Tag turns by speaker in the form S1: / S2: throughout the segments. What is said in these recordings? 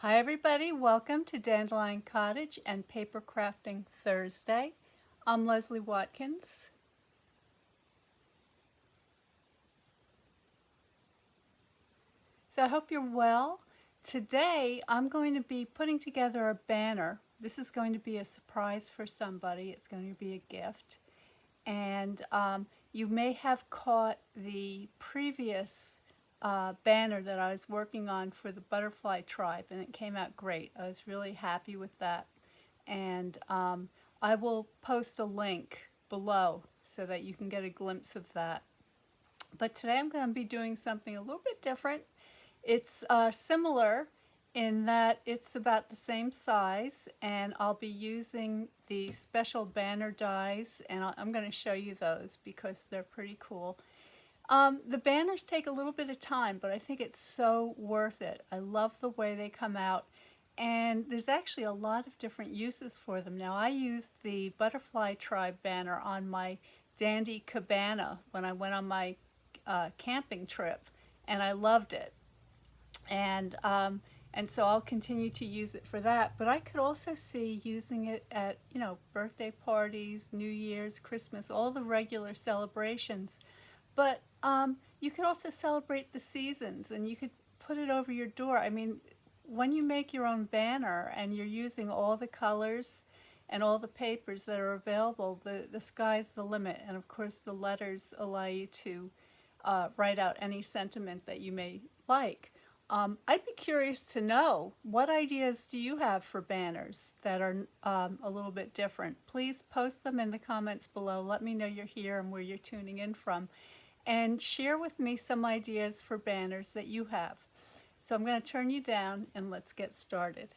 S1: Hi everybody, welcome to Dandelion Cottage and Paper Crafting Thursday. I'm Leslie Watkins. So I hope you're well. Today I'm going to be putting together a banner. This is going to be a surprise for somebody. It's going to be a gift. And you may have caught the previous banner that I was working on for the butterfly tribe, and it came out great. I was really happy with that. And I will post a link below so that you can get a glimpse of that. But today I'm going to be doing something a little bit different. It's similar in that it's about the same size, and I'll be using the special banner dies, and I'm going to show you those because they're pretty cool. The banners take a little bit of time, but I think it's so worth it. I love the way they come out, and there's actually a lot of different uses for them. Now, I used the Butterfly Tribe banner on my Dandy Cabana when I went on my camping trip, and I loved it. And so I'll continue to use it for that. But I could also see using it at, birthday parties, New Year's, Christmas, all the regular celebrations. But you could also celebrate the seasons, and you could put it over your door. I mean, when you make your own banner and you're using all the colors and all the papers that are available, the sky's the limit. And of course, the letters allow you to write out any sentiment that you may like. I'd be curious to know, what ideas do you have for banners that are a little bit different? Please post them in the comments below. Let me know you're here and where you're tuning in from. And share with me some ideas for banners that you have. So I'm going to turn you down and let's get started.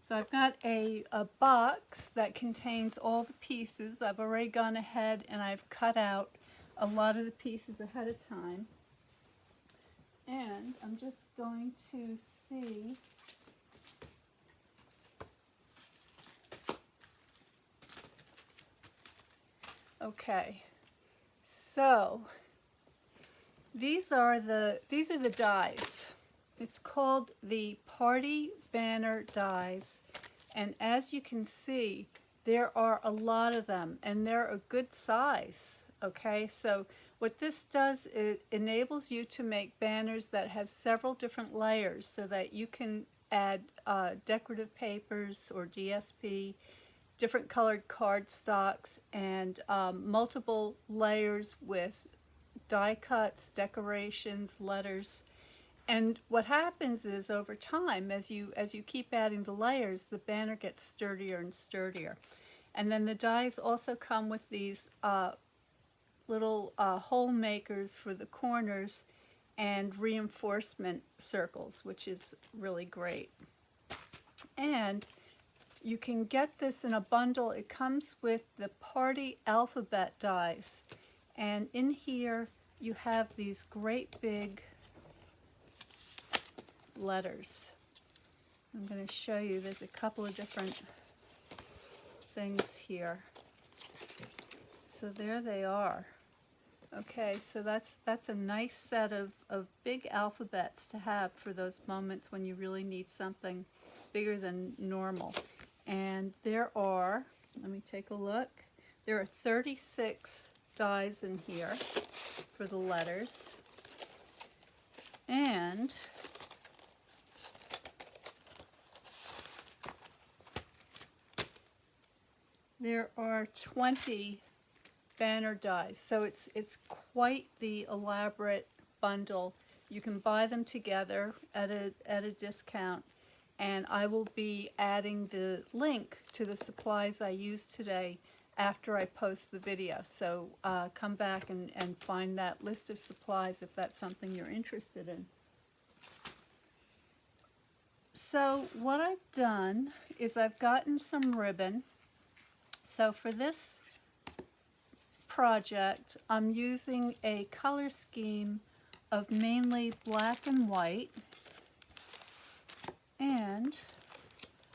S1: So I've got a box that contains all the pieces. I've already gone ahead and I've cut out a lot of the pieces ahead of time. And I'm just going to see okay, so these are the dies. It's called the Party Banner dies, and as you can see, there are a lot of them, and they're a good size. Okay, so what this does, it enables you to make banners that have several different layers so that you can add decorative papers or DSP, different colored cardstocks, and multiple layers with die cuts, decorations, letters. And what happens is, over time, as you keep adding the layers, the banner gets sturdier and sturdier. And then the dies also come with these little hole makers for the corners and reinforcement circles, which is really great. And you can get this in a bundle. It comes with the Party Alphabet dies, and in here you have these great big letters. I'm going to show you, there's a couple of different things here. So there they are. Okay, so that's a nice set of big alphabets to have for those moments when you really need something bigger than normal. And there are, let me take a look, there are 36 dies in here for the letters. And there are 20 banner dies, so it's quite the elaborate bundle. You can buy them together at a discount, and I will be adding the link to the supplies I used today after I post the video. So come back and find that list of supplies if that's something you're interested in. So what I've done is I've gotten some ribbon. So for this project, I'm using a color scheme of mainly black and white, and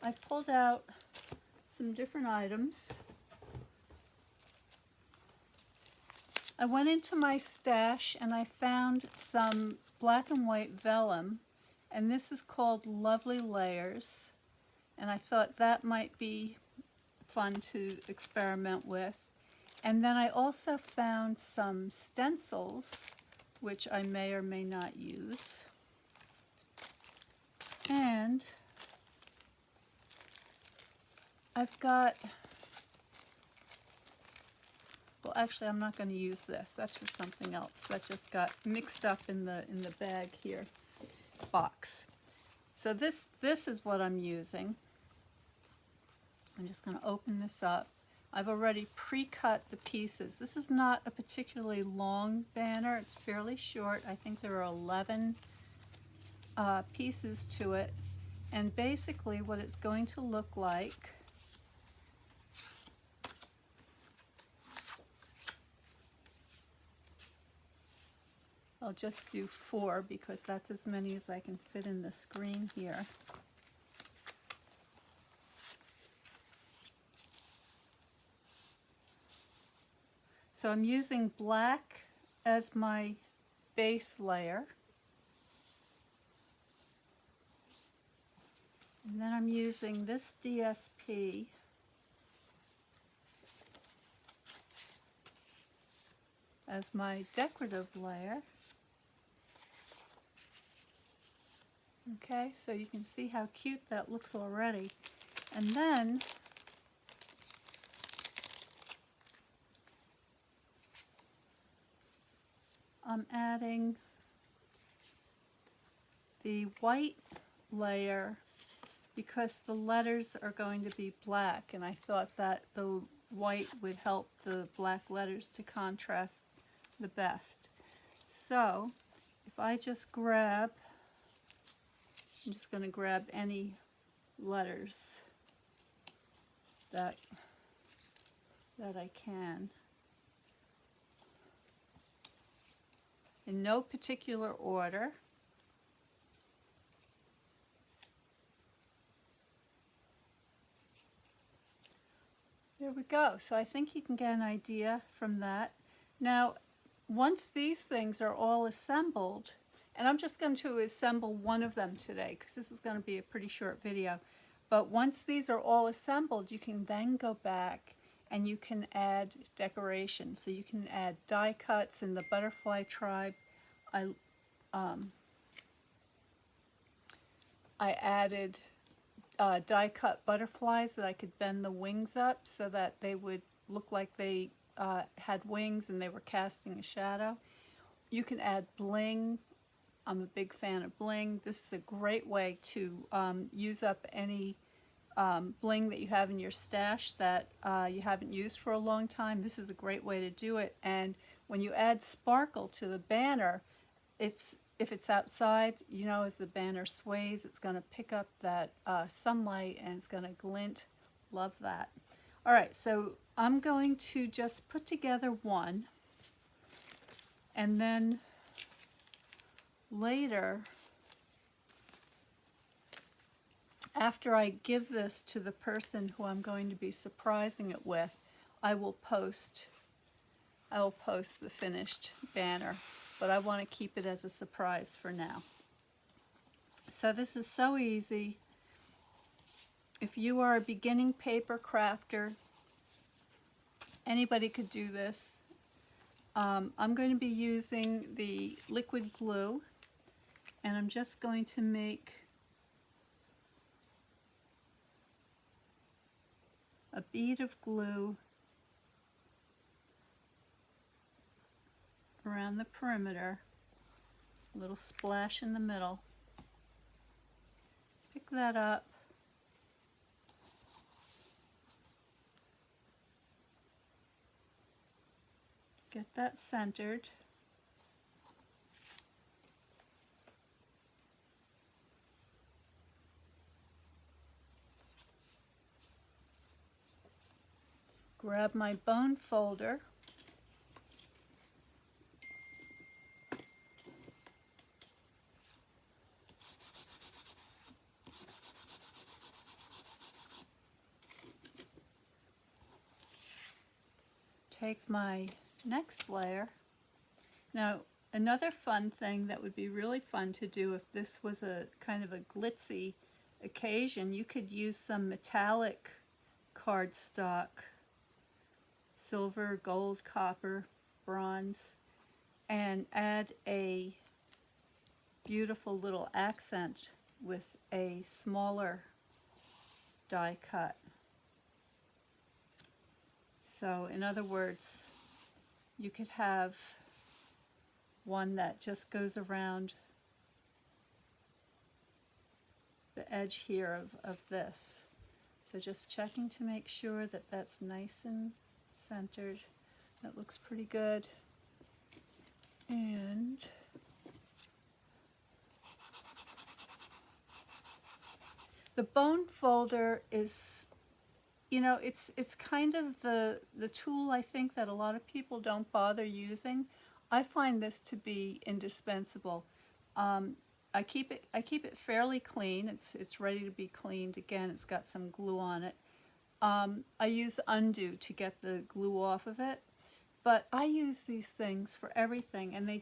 S1: I pulled out some different items. I went into my stash and I found some black and white vellum, and this is called Lovely Layers, and I thought that might be fun to experiment with. And then I also found some stencils, which I may or may not use. And I've got, well, actually I'm not going to use this. That's for something else. That just got mixed up in the bag here, box. So this is what I'm using. I'm just going to open this up. I've already pre-cut the pieces. This is not a particularly long banner. It's fairly short. I think there are 11 pieces to it. And basically what it's going to look like, I'll just do 4 because that's as many as I can fit in the screen here. So I'm using black as my base layer. And then I'm using this DSP as my decorative layer. Okay, so you can see how cute that looks already. And then I'm adding the white layer because the letters are going to be black, and I thought that the white would help the black letters to contrast the best. So if I just grab, I'm just going to grab any letters that I can, in no particular order. There we go. So I think you can get an idea from that. Now, once these things are all assembled, and I'm just going to assemble one of them today because this is going to be a pretty short video, but once these are all assembled, you can then go back and you can add decoration. So you can add die cuts in the butterfly tribe. I added die cut butterflies that I could bend the wings up so that they would look like they had wings and they were casting a shadow. You can add bling. I'm a big fan of bling. This is a great way to use up any bling that you have in your stash that you haven't used for a long time. This is a great way to do it. And when you add sparkle to the banner, if it's outside, you know, as the banner sways, it's going to pick up that sunlight and it's going to glint. Love that. All right, so I'm going to just put together one, and then later, after I give this to the person who I'm going to be surprising it with, I will post the finished banner, but I want to keep it as a surprise for now. So this is so easy. If you are a beginning paper crafter, anybody could do this. I'm going to be using the liquid glue, and I'm just going to make a bead of glue around the perimeter, a little splash in the middle. Pick that up. Get that centered. Grab my bone folder. Take my next layer. Now, another fun thing that would be really fun to do if this was a kind of a glitzy occasion, you could use some metallic cardstock, silver, gold, copper, bronze, and add a beautiful little accent with a smaller die cut. So in other words, you could have one that just goes around the edge here of this. So just checking to make sure that that's nice and centered. That looks pretty good. And the bone folder is, you know, it's kind of the tool I think that a lot of people don't bother using. I find this to be indispensable. I keep it fairly clean. It's ready to be cleaned. Again, it's got some glue on it. I use undo to get the glue off of it. But I use these things for everything, and they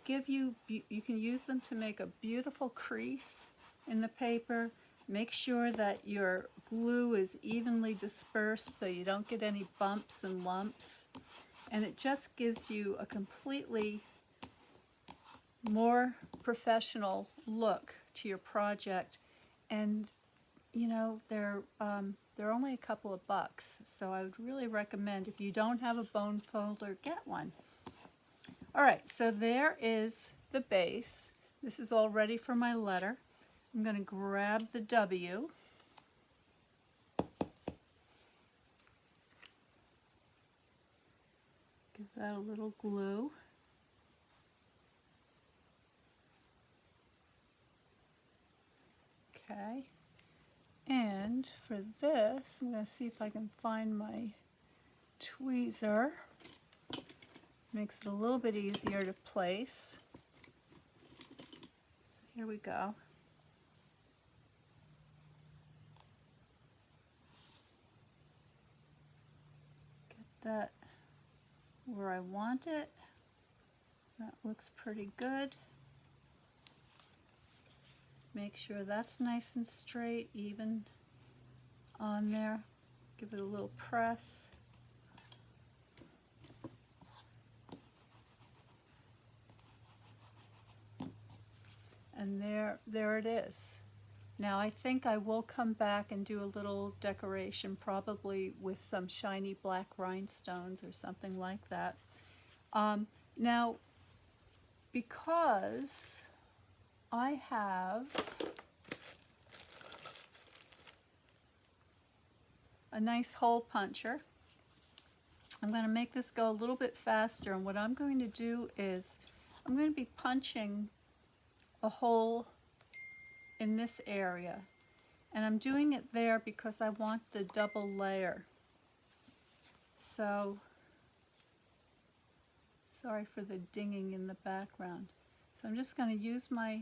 S1: give you, you can use them to make a beautiful crease in the paper. Make sure that your glue is evenly dispersed so you don't get any bumps and lumps. And it just gives you a completely more professional look to your project. And you know, they're only a couple of bucks, so I would really recommend, if you don't have a bone folder, get one. All right, so there is the base. This is all ready for my letter. I'm going to grab the W. Give that a little glue. Okay. And for this, I'm going to see if I can find my tweezer. Makes it a little bit easier to place. So here we go. Get that where I want it. That looks pretty good. Make sure that's nice and straight, even on there. Give it a little press. And there it is. Now I think I will come back and do a little decoration, probably with some shiny black rhinestones or something like that. Now, because I have a nice hole puncher, I'm going to make this go a little bit faster, and what I'm going to do is I'm going to be punching a hole in this area, and I'm doing it there because I want the double layer. So, sorry for the dinging in the background. So I'm just going to use my,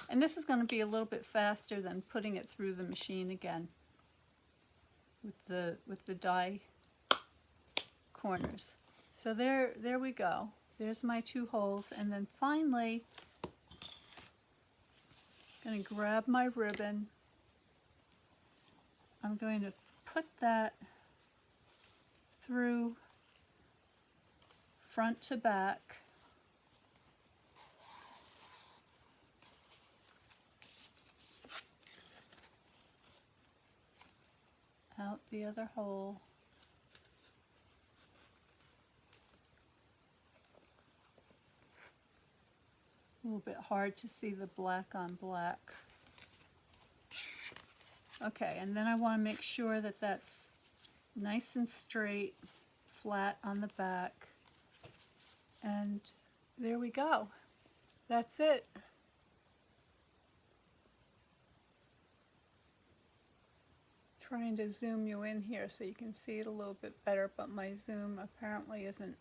S1: and this is going to be a little bit faster than putting it through the machine again with the die corners. So there we go. There's my two holes, and then finally I'm going to grab my ribbon. I'm going to put that through front to back. Out the other hole. A little bit hard to see the black on black. Okay, and then I want to make sure that that's nice and straight, flat on the back. And there we go. That's it. Trying to zoom you in here so you can see it a little bit better, but my zoom apparently isn't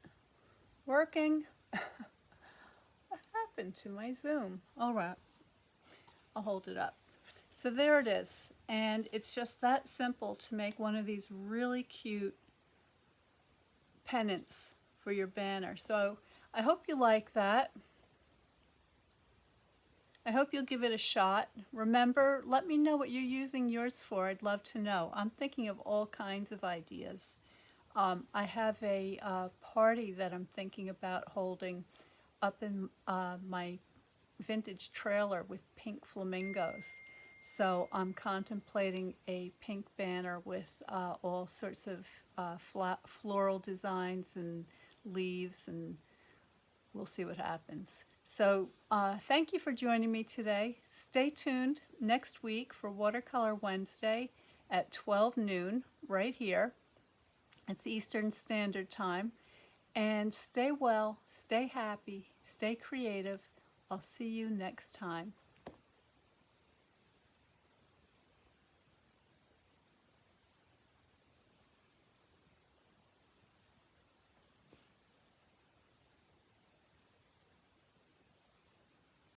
S1: working. What happened to my zoom? All right, I'll hold it up. So there it is, and it's just that simple to make one of these really cute pennants for your banner. So I hope you like that. I hope you'll give it a shot. Remember, let me know what you're using yours for. I'd love to know. I'm thinking of all kinds of ideas. I have a party that I'm thinking about holding up in my vintage trailer with pink flamingos. So I'm contemplating a pink banner with all sorts of floral designs and leaves, and we'll see what happens. So thank you for joining me today. Stay tuned next week for Watercolor Wednesday at 12 noon right here. It's Eastern Standard Time. And stay well, stay happy, stay creative. I'll see you next time.